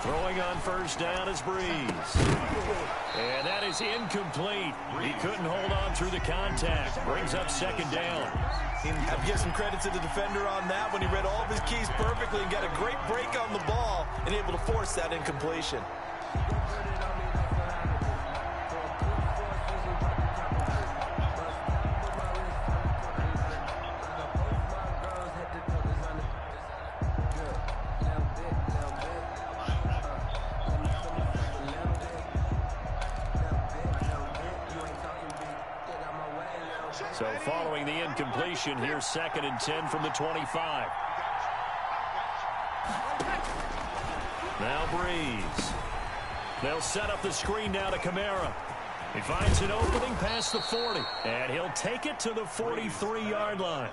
Throwing on first down is Breeze. And that is incomplete. He couldn't hold on through the contact. Brings up second down. Have to give some credit to the defender on that when he read all of his keys perfectly and got a great break on the ball and able to force that incompletion. So following the incompletion, here's 2nd and 10 from the 25. Now Breeze. They'll set up the screen now to Kamara. He finds an opening past the 40, and he'll take it to the 43-yard line.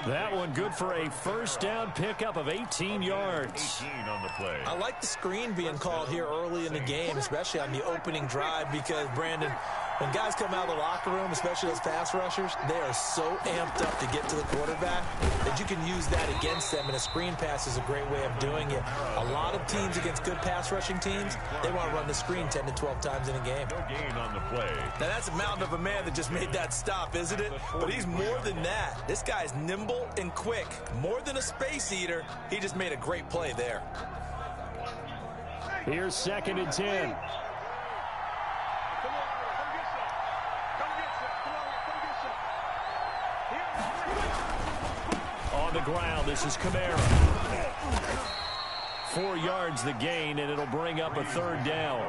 That one good for a first down pickup of 18 yards. 18 on the play. I like the screen being called here early in the game, especially on the opening drive, because, Brandon, when guys come out of the locker room, especially those pass rushers, they are so amped up to get to the quarterback that you can use that against them, and a screen pass is a great way of doing it. A lot of teams against good pass rushing teams, they want to run the screen 10 to 12 times in a game. No gain on the play. Now, that's a mountain of a man that just made that stop, isn't it? But he's more than that. This guy's nimble and quick. More than a space eater, he just made a great play there. Here's 2nd and 10. On the ground, this is Kamara. 4 yards the gain, and it'll bring up a 3rd down.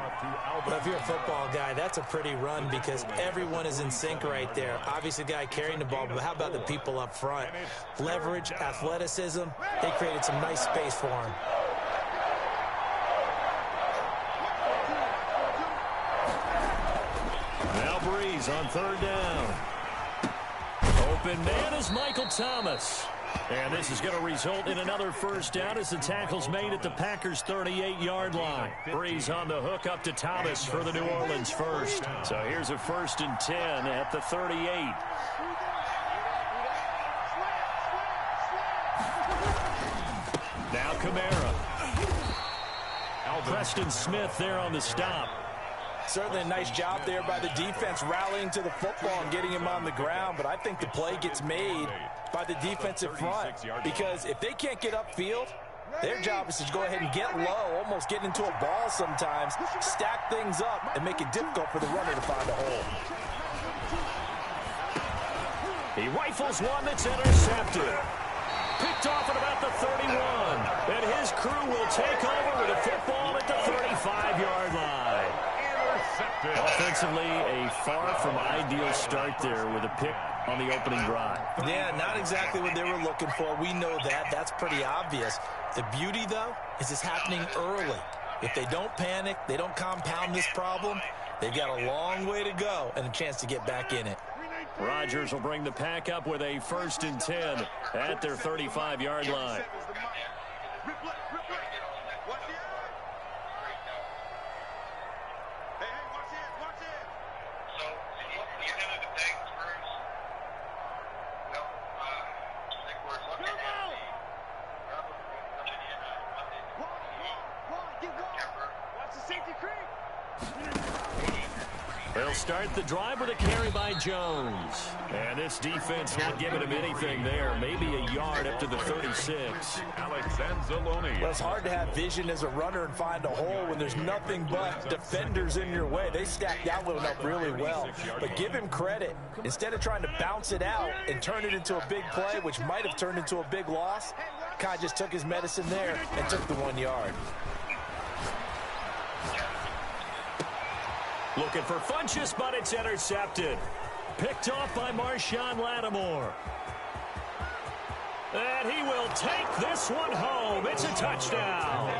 But if you're a football guy, that's a pretty run because everyone is in sync right there. Obviously, the guy carrying the ball, but how about the people up front? Leverage, athleticism, they created some nice space for him. Now Breeze on 3rd down. Open man is Michael Thomas. And this is going to result in another first down as the tackle's made at the Packers' 38-yard line. Breeze on the hook up to Thomas for the New Orleans first. So here's a 1st and 10 at the 38. Now Kamara. Preston Smith there on the stop. Certainly a nice job there by the defense rallying to the football and getting him on the ground, but I think the play gets made by the defensive front because if they can't get upfield, their job is to go ahead and get low, almost get into a ball sometimes, stack things up, and make it difficult for the runner to find a hole. He rifles one that's intercepted. Picked off at about the 31. And his crew will take over with a football at the 35-yard line. Offensively, a far from ideal start there with a pick on the opening drive. Yeah, not exactly what they were looking for. We know that. That's pretty obvious. The beauty, though, is it's happening early. If they don't panic, they don't compound this problem, they've got a long way to go and a chance to get back in it. Rodgers will bring the pack up with a 1st and 10 at their 35-yard line. They'll start the drive with a carry by Jones. And this defense not giving him anything there. Maybe a yard up to the 36. Well, it's hard to have vision as a runner and find a hole when there's nothing but defenders in your way. They stacked that one up really well. But give him credit. Instead of trying to bounce it out and turn it into a big play, which might have turned into a big loss, Kai just took his medicine there and took the 1 yard. Looking for Funchess, but it's intercepted. Picked off by Marshawn Lattimore. And he will take this one home. It's a touchdown.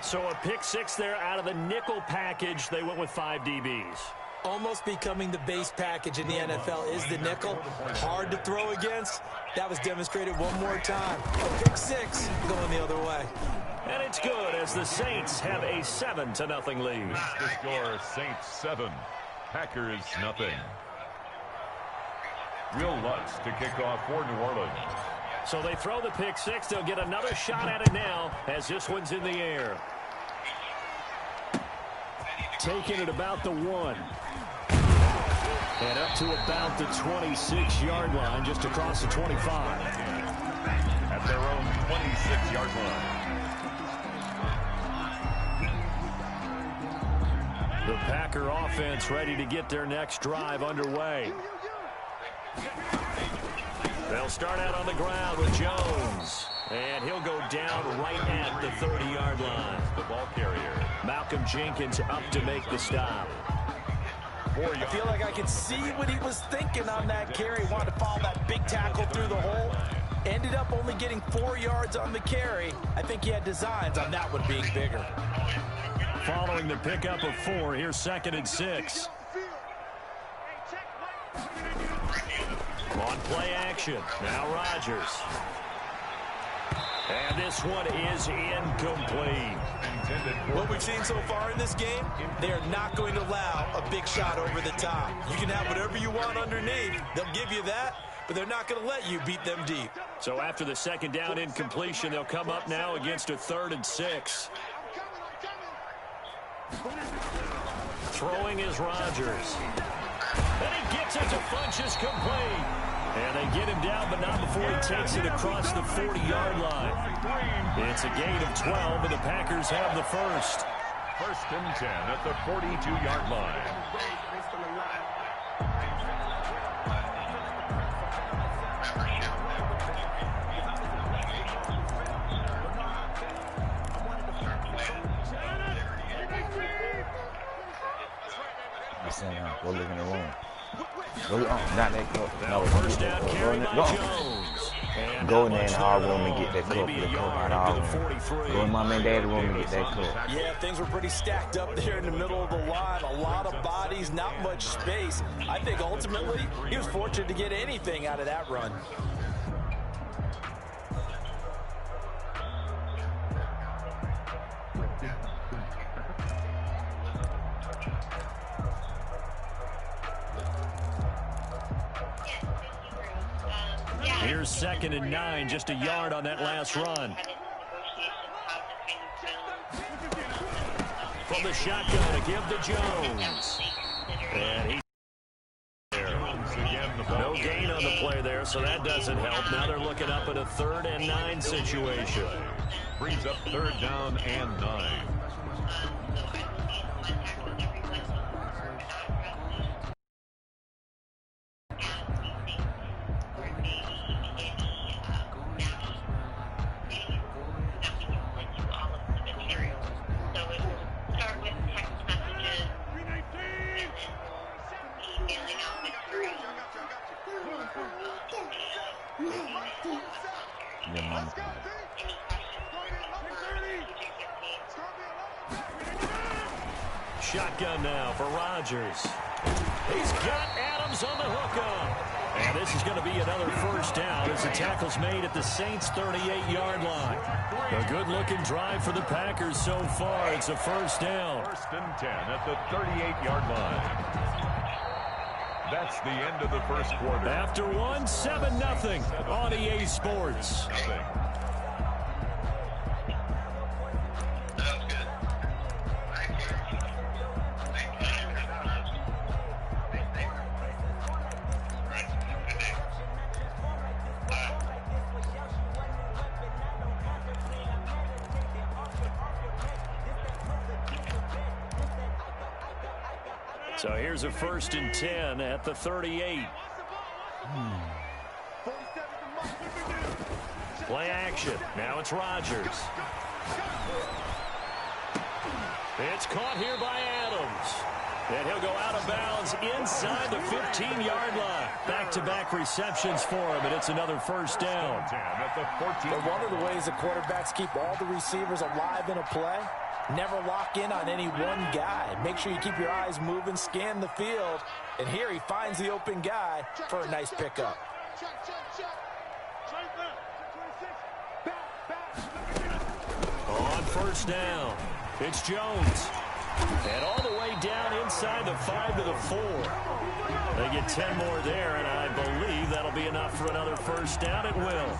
So a pick six there out of the nickel package. They went with 5 DBs. Almost becoming the base package in the NFL is the nickel. Hard to throw against. That was demonstrated one more time. A pick six going the other way. And it's good as the Saints have a 7-0 lead. The score, Saints 7, Packers nothing. Will Lutz to kick off for New Orleans. So they throw the pick six. They'll get another shot at it now as this one's in the air. Taking it about the 1. And up to about the 26-yard line, just across the 25. At their own 26-yard line. The Packer offense ready to get their next drive underway. They'll start out on the ground with Jones. And he'll go down right at the 30-yard line. The ball carrier. Malcolm Jenkins up to make the stop. I feel like I could see what he was thinking on that carry. Wanted to follow that big tackle through the hole. Ended up only getting 4 yards on the carry. I think he had designs on that one being bigger. Following the pickup of 4, here's 2nd and 6. On play action, now Rodgers. And this one is incomplete. What we've seen so far in this game, they are not going to allow a big shot over the top. You can have whatever you want underneath. They'll give you that, but they're not going to let you beat them deep. So after the 2nd down incompletion, they'll come up now against a 3rd and 6. Throwing is Rodgers. And he gets it to Funchess complete. And they get him down, but not before he takes it across the 40-yard line. It's a gain of 12, and the Packers have the first. 1st and 10 at the 42-yard line. Go look in the room. Go, not that cup. No, first down carry by Jones. Go in there in our room and get that cup. The cup out of our room. Go in mom and dad's room and get that cup. Yeah, things were pretty stacked up there in the middle of the line. A lot of bodies, not much space. I think ultimately he was fortunate to get anything out of that run. Here's 2nd and 9, just a yard on that last run. From the shotgun to give to Jones. And he's there. No gain on the play there, so that doesn't help. Now they're looking up at a 3rd and 9 situation. Brings up 3rd down and 9. Shotgun now for Rodgers. He's got Adams on the hookup. And this is going to be another first down as the tackle's made at the Saints' 38-yard line. A good-looking drive for the Packers so far. It's a first down. 1st and 10 at the 38-yard line. That's the end of the first quarter. After 1, 7-0 on EA Sports. So here's a 1st and 10 at the 38. Play action. Now it's Rodgers. It's caught here by Adams. And he'll go out of bounds inside the 15-yard line. Back-to-back receptions for him, and it's another first down. But one of the ways the quarterbacks keep all the receivers alive in a play, never lock in on any one guy. Make sure you keep your eyes moving, scan the field. And here he finds the open guy for a nice pickup. On first down, it's Jones. And all the way down inside the 5 to the 4. They get 10 more there, and I believe that'll be enough for another first down. It will.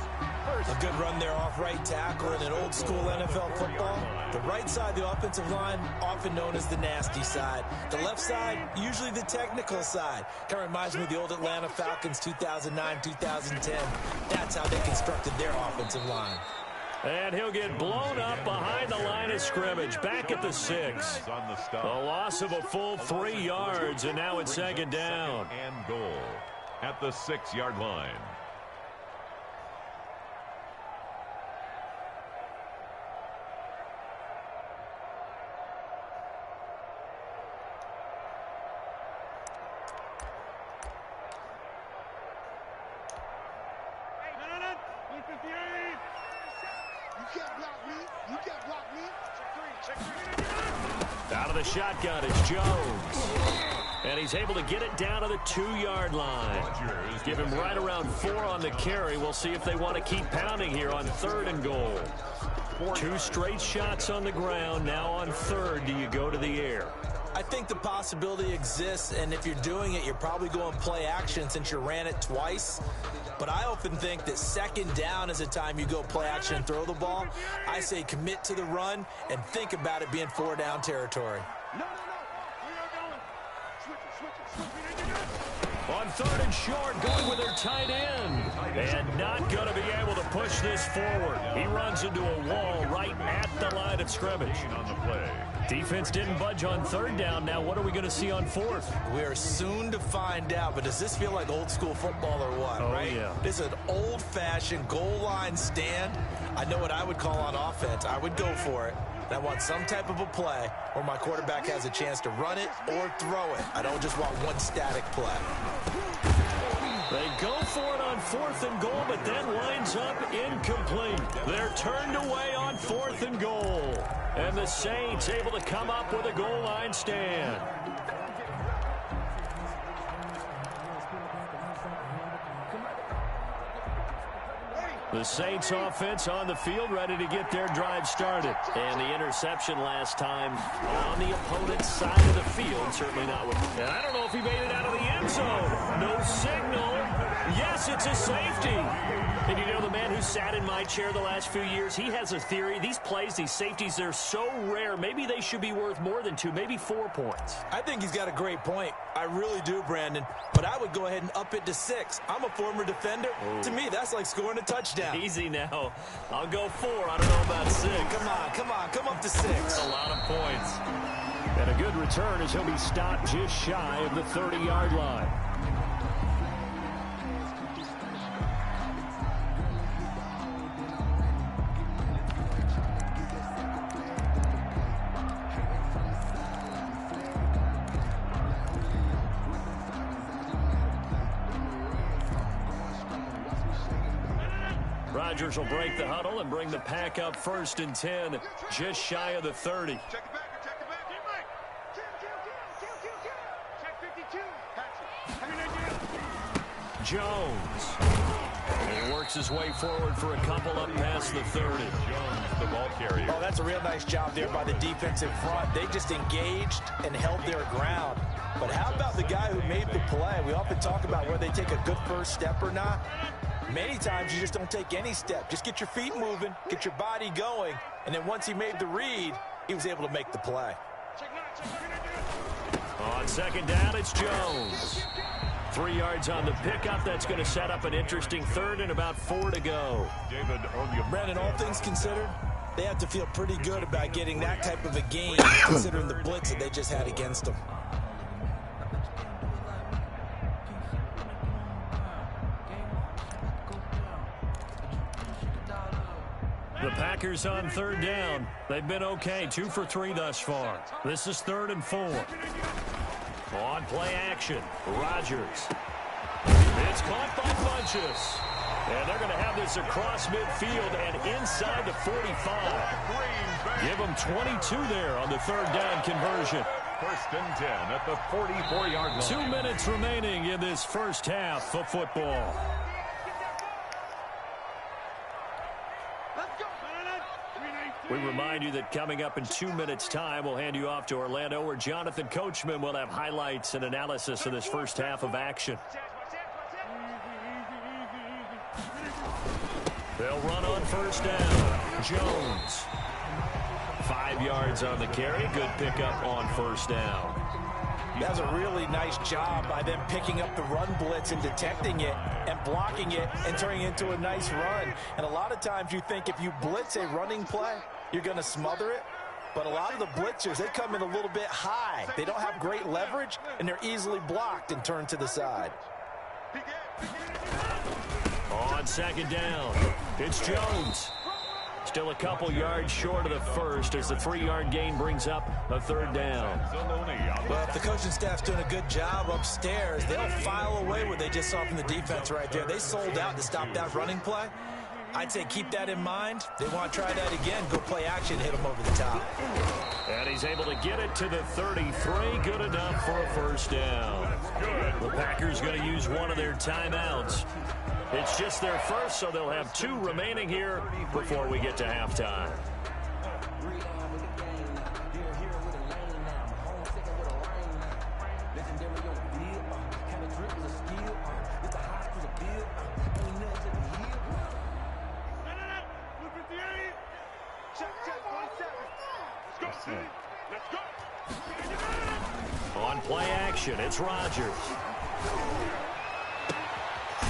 A good run there off right tackle in an old-school NFL football. The right side, the offensive line, often known as the nasty side. The left side, usually the technical side. Kind of reminds me of the old Atlanta Falcons 2009, 2010. That's how they constructed their offensive line. And he'll get blown up behind the line of scrimmage, back at the 6. A loss of a full 3 yards, and now it's second down. And goal at the 6-yard line. Out of the shotgun is Jones. And he's able to get it down to the 2-yard line. Give him right around 4 on the carry. We'll see if they want to keep pounding here on 3rd and goal. 2 straight shots on the ground. Now on 3rd, do you go to the air? I think the possibility exists, and if you're doing it, you're probably going play action since you ran it twice. But I often think that 2nd down is a time you go play action and throw the ball. I say commit to the run and think about it being 4-down territory. On 3rd and short, going with their tight end. And not going to be able to push this forward. He runs into a wall right at the line of scrimmage. On the play. Defense didn't budge on 3rd down. Now what are we going to see on 4th? We are soon to find out, but does this feel like old school football or what, right? Yeah. This is an old-fashioned goal line stand. I know what I would call on offense. I would go for it. I want some type of a play where my quarterback has a chance to run it or throw it. I don't just want one static play. They go for it on 4th and goal, but then winds up incomplete. They're turned away on 4th and goal. And the Saints able to come up with a goal line stand. The Saints offense on the field, ready to get their drive started. And the interception last time on the opponent's side of the field. Certainly not with... And I don't know if he made it out of the end zone. No signal. Yes, it's a safety. And you know, the man who sat in my chair the last few years, he has a theory. These plays, these safeties, they're so rare. Maybe they should be worth more than 2, maybe 4 points. I think he's got a great point. I really do, Brandon. But I would go ahead and up it to 6. I'm a former defender. Ooh. To me, that's like scoring a touchdown. Easy now. I'll go 4. I don't know about 6. Come on. Come up to 6. A lot of points. And a good return as he'll be stopped just shy of the 30-yard line. Rodgers will break the huddle and bring the pack up 1st and 10, just shy of the 30. Jones. He works his way forward for a couple up past the 30. Jones, the ball carrier. Oh, that's a real nice job there by the defensive front. They just engaged and held their ground. But how about the guy who made the play? We often talk about whether they take a good first step or not. Many times you just don't take any step. Just get your feet moving, get your body going, and then once he made the read, he was able to make the play. On 2nd down, it's Jones. 3 yards on the pickup. That's going to set up an interesting 3rd and about 4 to go. Brandon, all things considered, they have to feel pretty good about getting that type of a game, considering the blitz that they just had against them. The Packers on 3rd down. They've been okay, 2 for 3 thus far. This is 3rd and 4. On play action, Rodgers. It's caught by Funchess. And they're going to have this across midfield and inside the 45. Give them 22 there on the 3rd down conversion. 1st and 10 at the 44-yard line. 2 minutes remaining in this first half of football. We remind you that coming up in 2 minutes' time, we'll hand you off to Orlando, where Jonathan Coachman will have highlights and analysis of this first half of action. They'll run on first down. Jones. 5 yards on the carry. Good pickup on first down. That's a really nice job by them picking up the run blitz and detecting it and blocking it and turning it into a nice run. And a lot of times you think if you blitz a running play, you're going to smother it. But a lot of the blitzers, they come in a little bit high. They don't have great leverage, and they're easily blocked and turned to the side. On second down, it's Jones. Still a couple yards short of the first as the 3-yard gain brings up a third down. Well, if the coaching staff's doing a good job upstairs, they'll file away what they just saw from the defense right there. They sold out to stop that running play. I'd say keep that in mind. They want to try that again. Go play action, hit them over the top. And he's able to get it to the 33. Good enough for a first down. The Packers going to use one of their timeouts. It's just their first, so they'll have 2 remaining here before we get to halftime. On play action, it's Rodgers.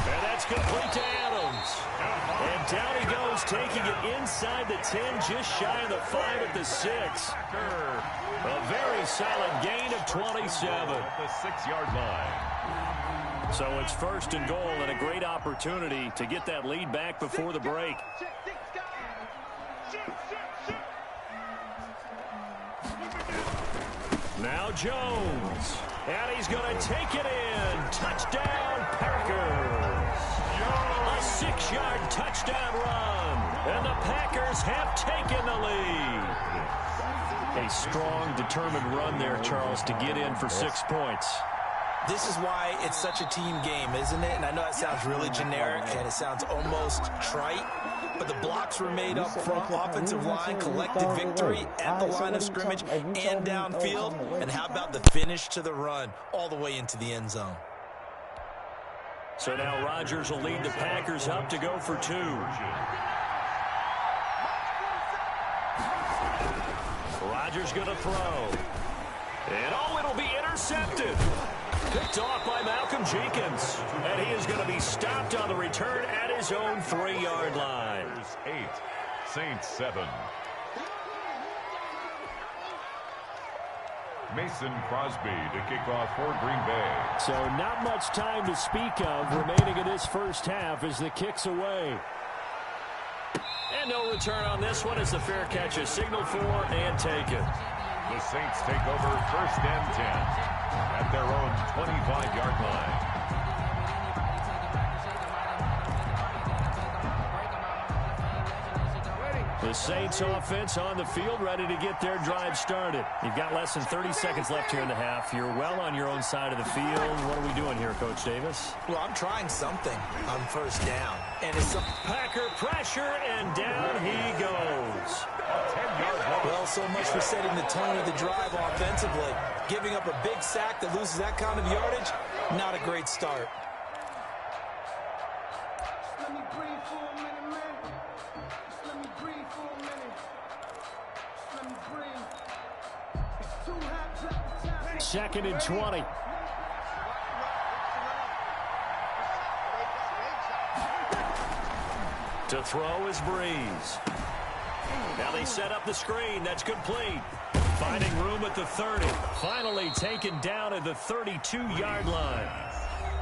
And that's complete to Adams. And down he goes, taking it inside the 10, just shy of the 5 at the 6. A very solid gain of 27. The 6-yard line. So it's first and goal and a great opportunity to get that lead back before the break. Now Jones. And he's going to take it in. Touchdown, Packers. A 6-yard touchdown run. And the Packers have taken the lead. A strong, determined run there, Charles, to get in for 6 points. This is why it's such a team game, isn't it? And I know it sounds really generic and it sounds almost trite, but the blocks were made up front. Offensive line collected victory at the line of scrimmage and downfield. And how about the finish to the run all the way into the end zone? So now Rodgers will lead the Packers up to go for 2. Rodgers going to throw. And it'll be intercepted. Picked off by Malcolm Jenkins. And he is going to be stopped on the return at his own 3-yard line. 8, Saints 7. Mason Crosby to kick off for Green Bay. So not much time to speak of remaining in this first half as the kick's away. And no return on this one as the fair catch is signaled for and taken. The Saints take over first and 10 at their own 25-yard line. The Saints offense on the field, ready to get their drive started. You've got less than 30 seconds left here in the half. You're well on your own side of the field. What are we doing here, Coach Davis? Well, I'm trying something on first down. And it's Packer pressure, and down he goes. Well, so much for setting the tone of the drive offensively. Giving up a big sack that loses that kind of yardage, not a great start. Second and 20. To throw is Breeze. Now they set up the screen. That's complete. Finding room at the 30. Finally taken down at the 32-yard line.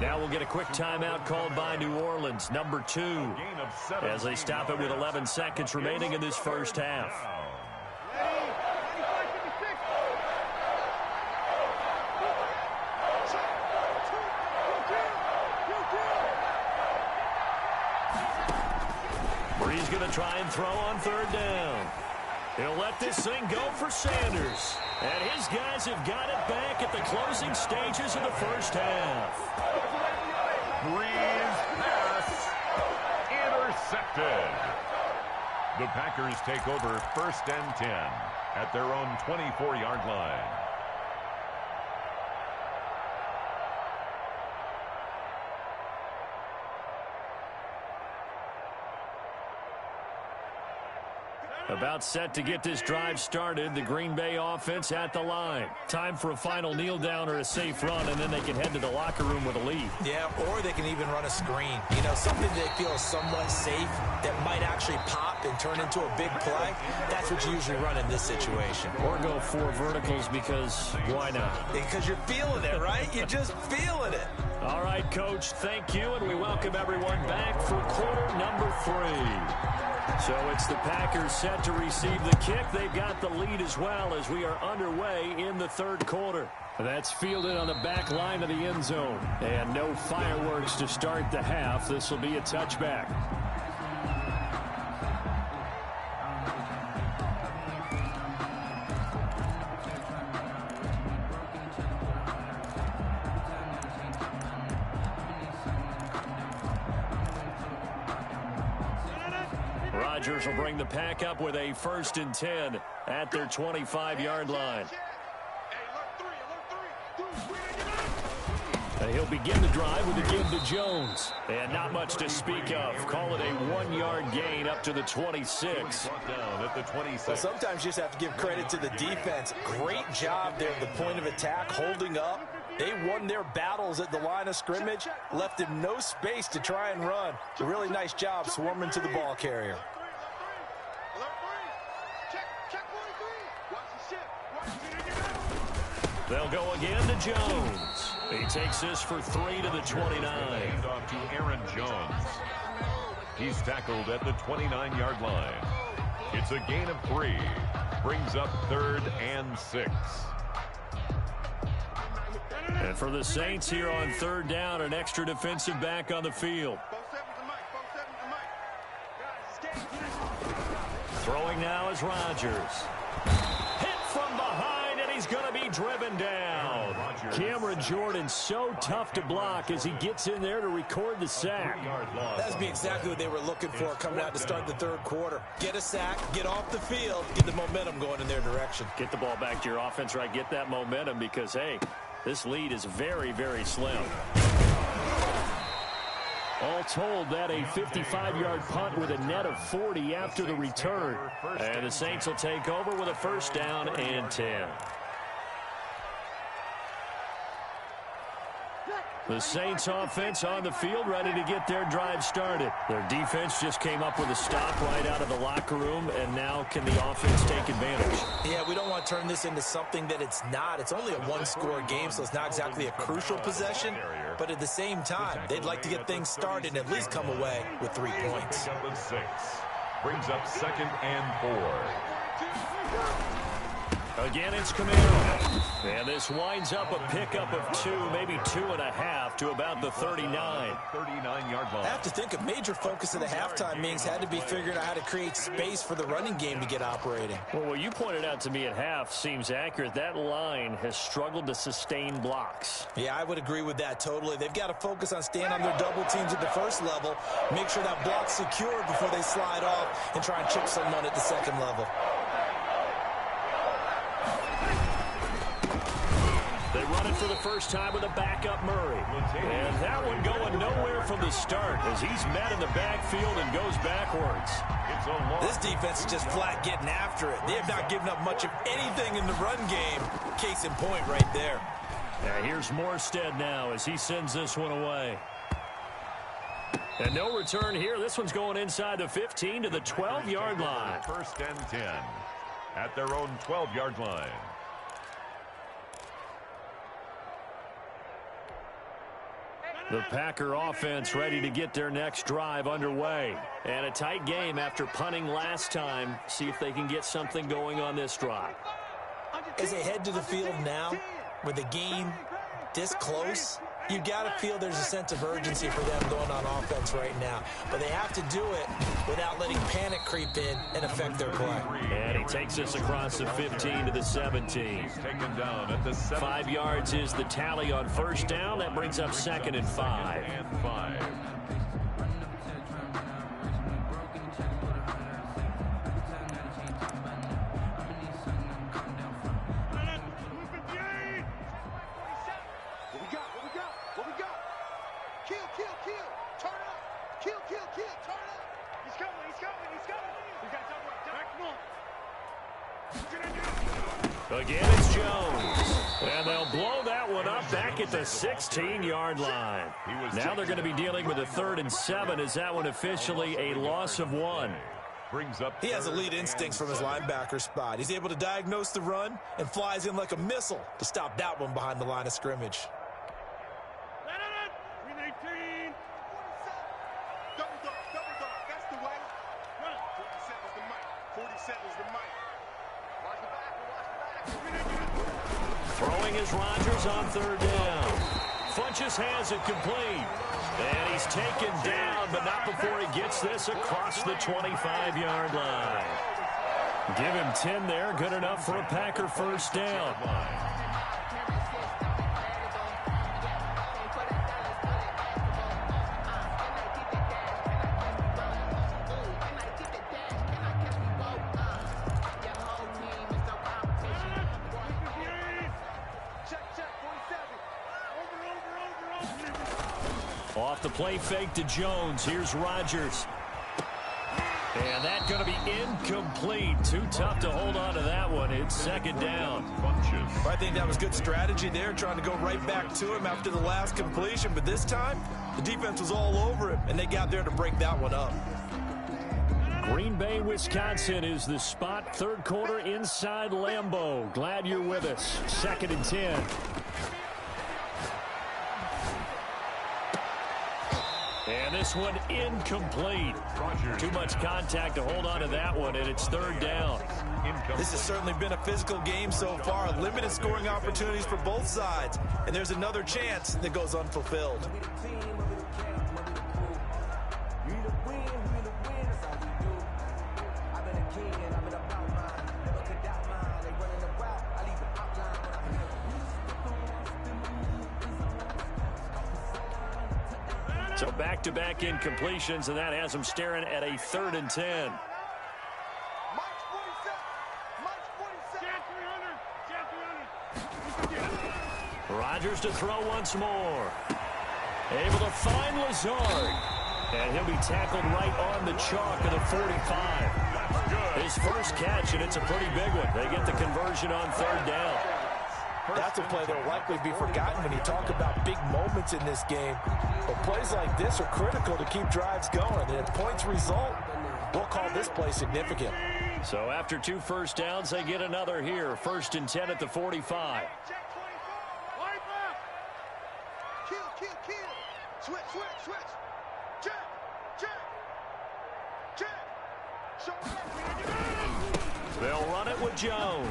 Now we'll get a quick timeout called by New Orleans, number 2, as they stop it with 11 seconds remaining in this first half. Breeze going to try and throw on third down. He'll let this thing go for Sanders. And his guys have got it back at the closing stages of the first half. Breeze pass intercepted. The Packers take over first and 10 at their own 24-yard line. About set to get this drive started. The Green Bay offense at the line. Time for a final kneel down or a safe run, and then they can head to the locker room with a lead. Yeah, or they can even run a screen. You know, something they feel is somewhat safe that might actually pop and turn into a big play. That's what you usually run in this situation. Or go 4 verticals because why not? Because you're feeling it, right? You're just feeling it. All right, Coach, thank you, and we welcome everyone back for quarter number 3. So it's the Packers set to receive the kick. They've got the lead as well as we are underway in the third quarter. That's fielded on the back line of the end zone. And no fireworks to start the half. This will be a touchback. Rodgers will bring the Pack up with a 1st and 10 at their 25-yard line. And he'll begin the drive with a give to Jones. And not much to speak of. Call it a 1-yard gain up to the 26. Down at the 26. Well, sometimes you just have to give credit to the defense. Great job there at the point of attack, holding up. They won their battles at the line of scrimmage, left him no space to try and run. A really nice job swarming to the ball carrier. They'll go again to Jones. He takes this for 3 to the 29. Hand off to Aaron Jones. He's tackled at the 29-yard line. It's a gain of 3. Brings up 3rd and 6. And for the Saints here on 3rd down, an extra defensive back on the field. Throwing now is Rodgers. Hit from behind, and he's going to be driven down. Cameron Jordan so tough to block as he gets in there to record the sack. That's exactly what they were looking for coming out to start the third quarter. Get a sack, get off the field, get the momentum going in their direction. Get the ball back to your offense, right? Get that momentum because, hey, this lead is very, very slim. All told, that a 55-yard punt with a net of 40 after the return. And the Saints will take over with a 1st down and 10. The Saints offense on the field ready to get their drive started. Their defense just came up with a stop right out of the locker room, and now can the offense take advantage? Yeah, we don't want to turn this into something that it's not. It's only a 1-score game, so it's not exactly a crucial possession. But at the same time, they'd like to get things started and at least come away with 3 points. Brings up 2nd and 4. Again, it's Camaro. And this winds up a pickup of 2, maybe 2.5 to about the 39. 39-yard line. I have to think a major focus of the halftime meetings had to be figuring out how to create space for the running game to get operating. Well, what you pointed out to me at half seems accurate. That line has struggled to sustain blocks. Yeah, I would agree with that totally. They've got to focus on staying on their double teams at the first level, make sure that block's secure before they slide off and try and chip someone at the second level. They run it for the first time with a backup Murray. And that one going nowhere from the start as he's met in the backfield and goes backwards. This defense is just flat getting after it. They have not given up much of anything in the run game. Case in point right there. Here's Morstead now as he sends this one away. And no return here. This one's going inside the 15 to the 12-yard line. 1st and 10 at their own 12-yard line. The Packer offense ready to get their next drive underway. And a tight game after punting last time. See if they can get something going on this drive. As they head to the field now, with the game this close, you got to feel there's a sense of urgency for them going on offense right now. But they have to do it without letting panic creep in and affect their play. And he takes us across the 15 to the 17. Taken down at the 5 yards is the tally on 1st down. That brings up 2nd and 5. Again, it's Jones. And they'll blow that one up back at the 16-yard line. Now they're going to be dealing with a 3rd and 7. Is that one officially a loss of 1? He has elite instincts from his linebacker spot. He's able to diagnose the run and flies in like a missile to stop that one behind the line of scrimmage. Throwing is Rodgers on 3rd down. Funches has it complete. And he's taken down, but not before he gets this across the 25-yard line. Give him 10 there. Good enough for a Packer 1st down. Off the play fake to Jones. Here's Rodgers. And that's going to be incomplete. Too tough to hold on to that one. It's 2nd down. I think that was good strategy there, trying to go right back to him after the last completion. But this time, the defense was all over him, and they got there to break that one up. Green Bay, Wisconsin is the spot. 3rd quarter inside Lambeau. Glad you're with us. 2nd and 10. And this one incomplete. Too much contact to hold on to that one, and it's 3rd down. This has certainly been a physical game so far. Limited scoring opportunities for both sides. And there's another chance that goes unfulfilled. So back-to-back incompletions, and that has them staring at a 3rd and 10. Rodgers to throw once more. Able to find Lazard. And he'll be tackled right on the chalk of the 45. His first catch, and it's a pretty big one. They get the conversion on 3rd down. That's a play that will likely be forgotten when you talk about big moments in this game. But plays like this are critical to keep drives going. And if points result, we'll call this play significant. So after 2 first downs, they get another here. 1st and 10 at the 45. They'll run it with Jones.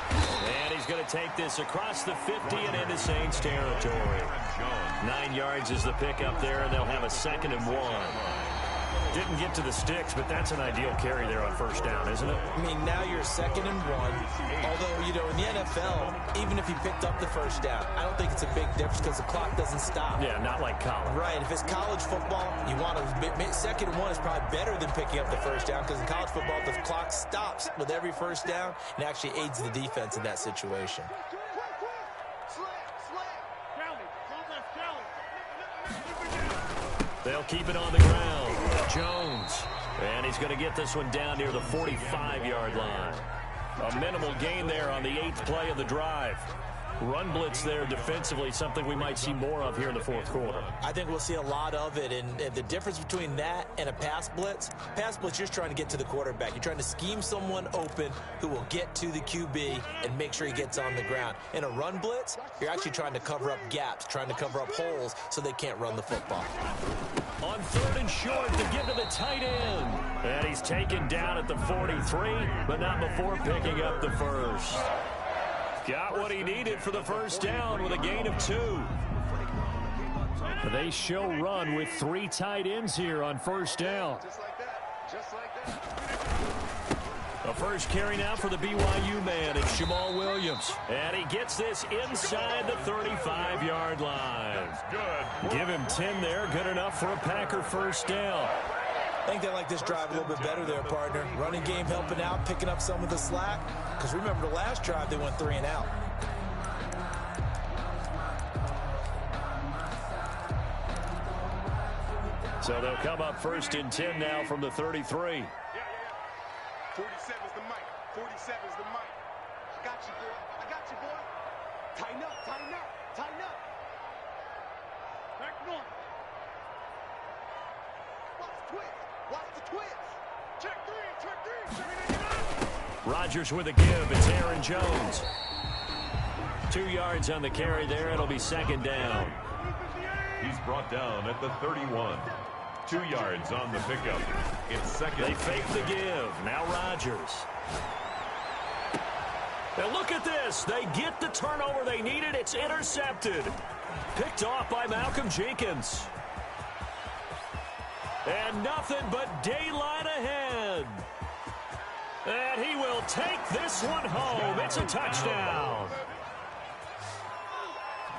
And he's going to take this across the 50 and into Saints territory. 9 yards is the pickup there, and they'll have a 2nd and 1. Didn't get to the sticks, but that's an ideal carry there on 1st down, isn't it? I mean, now you're 2nd and 1. Although, you know, in the NFL, even if he picked up the 1st down, I don't think it's a big difference because the clock doesn't stop. Yeah, not like college. Right. If it's college football, you want to 2nd and 1 is probably better than picking up the 1st down because in college football, the clock stops with every 1st down and actually aids the defense in that situation. They'll keep it on the ground. Jones. And he's going to get this one down near the 45-yard line. A minimal gain there on the 8th play of the drive. Run blitz there defensively, something we might see more of here in the 4th quarter. I think we'll see a lot of it, and the difference between that and a pass blitz, you're just trying to get to the quarterback. You're trying to scheme someone open who will get to the QB and make sure he gets on the ground. In a run blitz, you're actually trying to cover up gaps, trying to cover up holes so they can't run the football. On 3rd and short to get to the tight end. And he's taken down at the 43, but not before picking up the 1st. Got what he needed for the 1st down with a gain of 2. They show run with 3 tight ends here on 1st down. Just like that. Just like that. A first carry now for the BYU man. It's Jamal Williams. And he gets this inside the 35-yard line. Good. Give him 10 there. Good enough for a Packer 1st down. I think they like this drive a little bit better there, partner. Running game helping out, picking up some of the slack. Because remember the last drive, they went 3 and out. So they'll come up 1st and 10 now from the 33. 47's the mic. 47's the mic. got you, boy. I got you, boy. Tighten up, tighten up, tighten up. Back north. Watch the twist. Watch the twist. Check three, check three. Rodgers with a give. It's Aaron Jones. 2 yards on the carry there. It'll be second down. He's brought down at the 31. 2 yards on the pickup. It's second. They fake the give. Now Rodgers. And look at this. They get the turnover they needed. It's intercepted. Picked off by Malcolm Jenkins. And nothing but daylight ahead. And he will take this one home. It's a touchdown.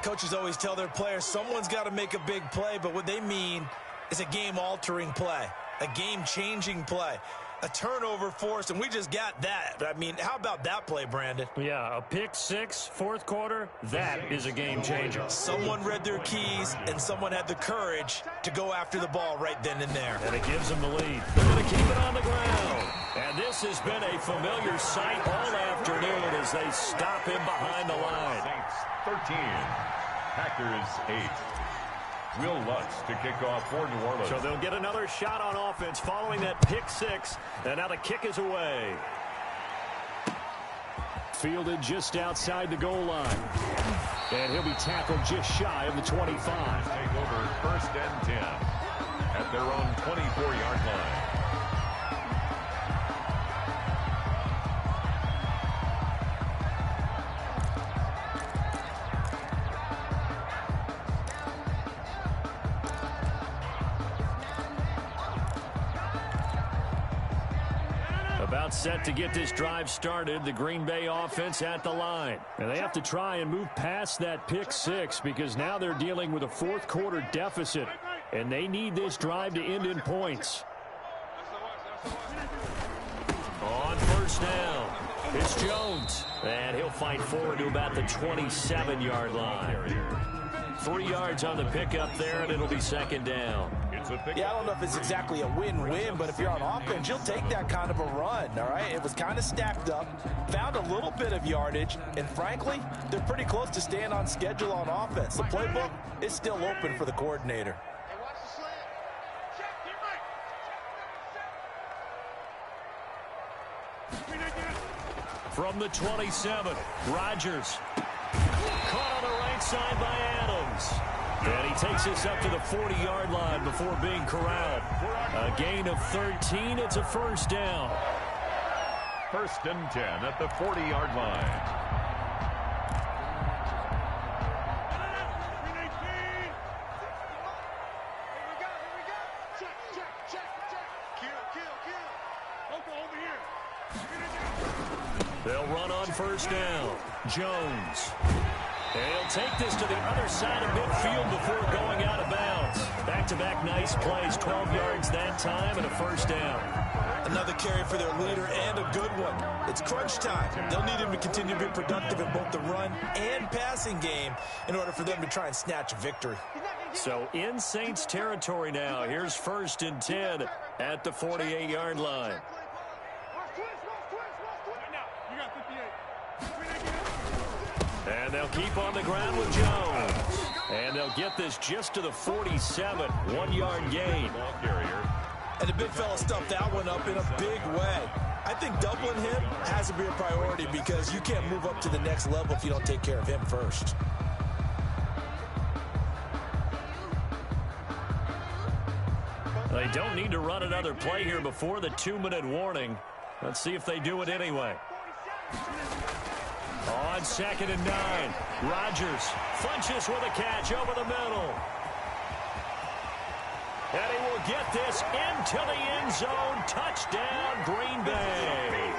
Coaches always tell their players someone's got to make a big play, but what they mean is a game-altering play, a game-changing play, a turnover force, and we just got that. I mean, how about that play, Brandon? Yeah, a pick six, fourth quarter, that is a game-changer. Someone read their keys, and someone had the courage to go after the ball right then and there. And it gives them the lead. They're going to keep it on the ground. And this has been a familiar sight all afternoon as they stop him behind the line. Saints 13, Packers 8. Will Lutz to kick off for New Orleans. So they'll get another shot on offense following that pick six. And now the kick is away. Fielded just outside the goal line. And he'll be tackled just shy of the 25. Take over first and 10 at their own 24-yard line. About set to get this drive started, the Green Bay offense at the line. And they have to try and move past that pick six because now they're dealing with a fourth quarter deficit. And they need this drive to end in points. On first down, it's Jones. And he'll fight forward to about the 27-yard line. 3 yards on the pickup there, and it'll be second down. Yeah, I don't know if it's exactly a win-win, but if you're on offense, you'll take that kind of a run, all right? It was kind of stacked up, found a little bit of yardage, and frankly, they're pretty close to staying on schedule on offense. The playbook is still open for the coordinator. Hey, watch the slant. Check, get right. From the 27, Rodgers. Caught on the right side by Adams. And he takes us up to the 40-yard line before being corralled. A gain of 13. It's a first down. First and 10 at the 40-yard line. They'll run on first down. Jones. And he'll take this to the other side of midfield before going out of bounds. Back-to-back nice plays, 12 yards that time and a first down. Another carry for their leader and a good one. It's crunch time. They'll need him to continue to be productive in both the run and passing game in order for them to try and snatch a victory. So in Saints territory now. Here's first and 10 at the 48-yard line. And they'll keep on the ground with Jones. And they'll get this just to the 47. 1-yard gain. Ball carrier. And the big fella stuffed that one up in a big way. I think doubling him has to be a priority because you can't move up to the next level if you don't take care of him first. They don't need to run another play here before the 2-minute warning. Let's see if they do it anyway. On second and 9, Rodgers punches with a catch over the middle. And he will get this into the end zone. Touchdown, Green Bay.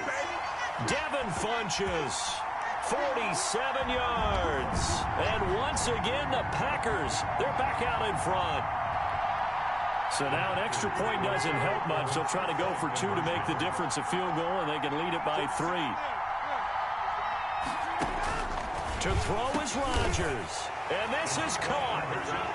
Devin Funches, 47 yards. And once again, the Packers, they're back out in front. So now an extra point doesn't help much. They'll try to go for 2 to make the difference a field goal, and they can lead it by 3. To throw is Rodgers. And this is caught.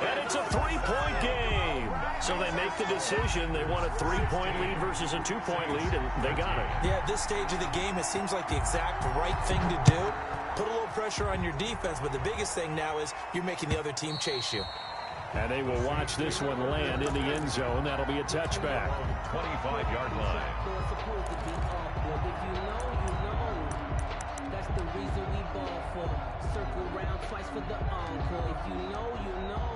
And it's a three-point game. So they make the decision. They want a three-point lead versus a two-point lead, and they got it. Yeah, at this stage of the game, it seems like the exact right thing to do. Put a little pressure on your defense, but the biggest thing now is you're making the other team chase you. And they will watch this one land in the end zone. That'll be a touchback. 25-yard line. That's the reason we ball for. Circle round twice for the encore. If you know, you know.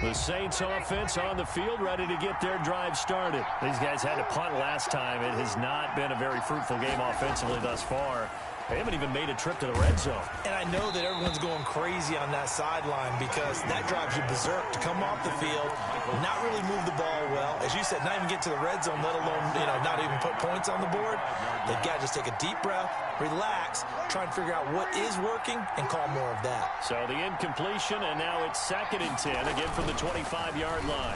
The Saints offense on the field, ready to get their drive started. These guys had to punt last time. It has not been a very fruitful game offensively thus far. They haven't even made a trip to the red zone. And I know that everyone's going crazy on that sideline because that drives you berserk to come off the field, not really move the ball well. As you said, not even get to the red zone, let alone, not even put points on the board. They've got to just take a deep breath, relax, try and figure out what is working, and call more of that. So the incompletion, and now it's 2nd and 10, again from the 25-yard line.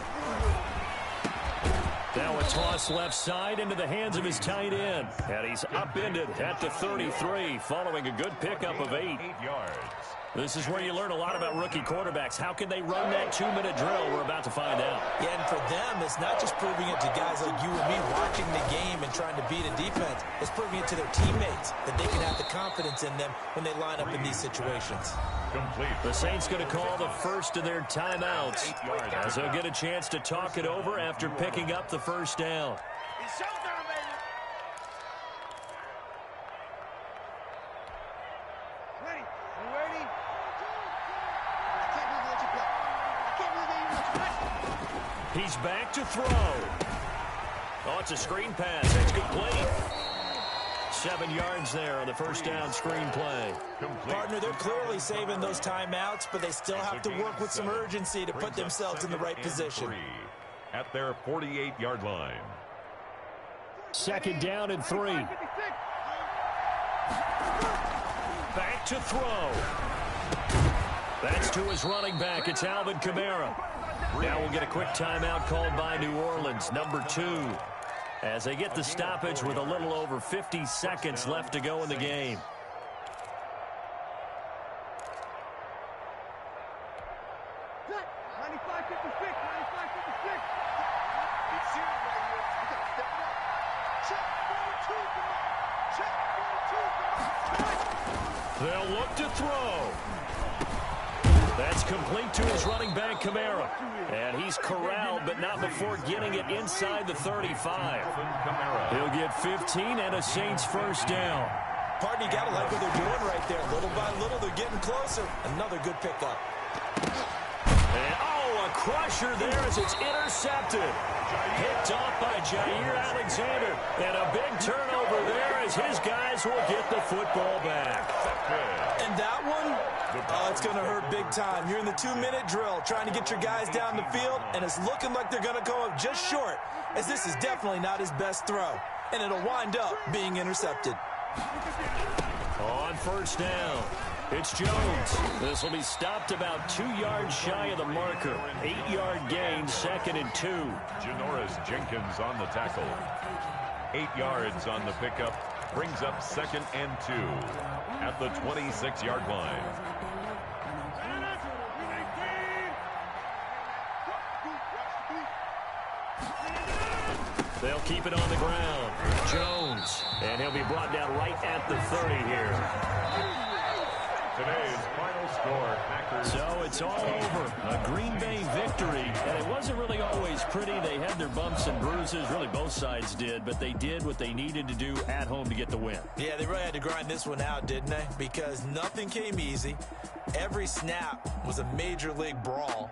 Now a toss left side into the hands of his tight end. And he's upended at the 33 following a good pickup of 8 yards. This is where you learn a lot about rookie quarterbacks. How can they run that 2-minute drill? We're about to find out. Yeah, and for them, it's not just proving it to guys like you and me watching the game and trying to beat a defense. It's proving it to their teammates that they can have the confidence in them when they line up in these situations. Complete. The Saints going to call the first of their timeouts as they'll get a chance to talk it over after picking up the first down. It's showtime, baby. Ready? You ready? I can't believe that you play. I can't believe that you play. He's back to throw. Oh, it's a screen pass. It's complete. 7 yards there on the first down screen play. Partner, they're clearly saving those timeouts, but they still have to work with some urgency to put themselves in the right position. At their 48-yard line. 2nd down and 3. Back to throw. That's to his running back. It's Alvin Kamara. Now we'll get a quick timeout called by New Orleans, number 2. As they get the stoppage with a little over 50 seconds left to go in the game. They'll look to throw. That's complete to his running back, Kamara. And he's corralled, but not before getting it inside the 35. He'll get 15 and a Saints first down. Partner, you got to like what they're doing right there. Little by little, they're getting closer. Another good pickup. And, a crusher there as it's intercepted. Picked off by Jair Alexander. And a big turnover there as his guys will get the football back. And that one, it's going to hurt big time. You're in the 2-minute drill trying to get your guys down the field, and it's looking like they're going to go up just short, as this is definitely not his best throw. And it'll wind up being intercepted. On first down, it's Jones. This will be stopped about 2 yards shy of the marker. 8-yard gain, 2nd and 2. Janoris Jenkins on the tackle. 8 yards on the pickup. Brings up 2nd and 2 at the 26-yard line. They'll keep it on the ground. Jones. And he'll be brought down right at the 30 here. Today's final score, Packers. So it's all over. A Green Bay victory. And it wasn't really always pretty. They had their bumps and bruises. Really, both sides did. But they did what they needed to do at home to get the win. Yeah, they really had to grind this one out, didn't they? Because nothing came easy. Every snap was a major league brawl.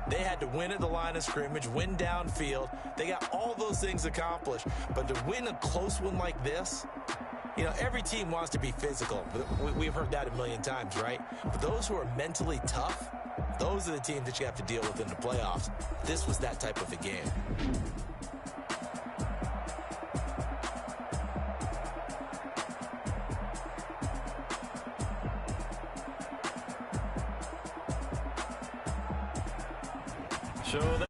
They had to win at the line of scrimmage, win downfield. They got all those things accomplished. But to win a close one like this, every team wants to be physical. We've heard that a million times, right? But those who are mentally tough, those are the teams that you have to deal with in the playoffs. This was that type of a game. So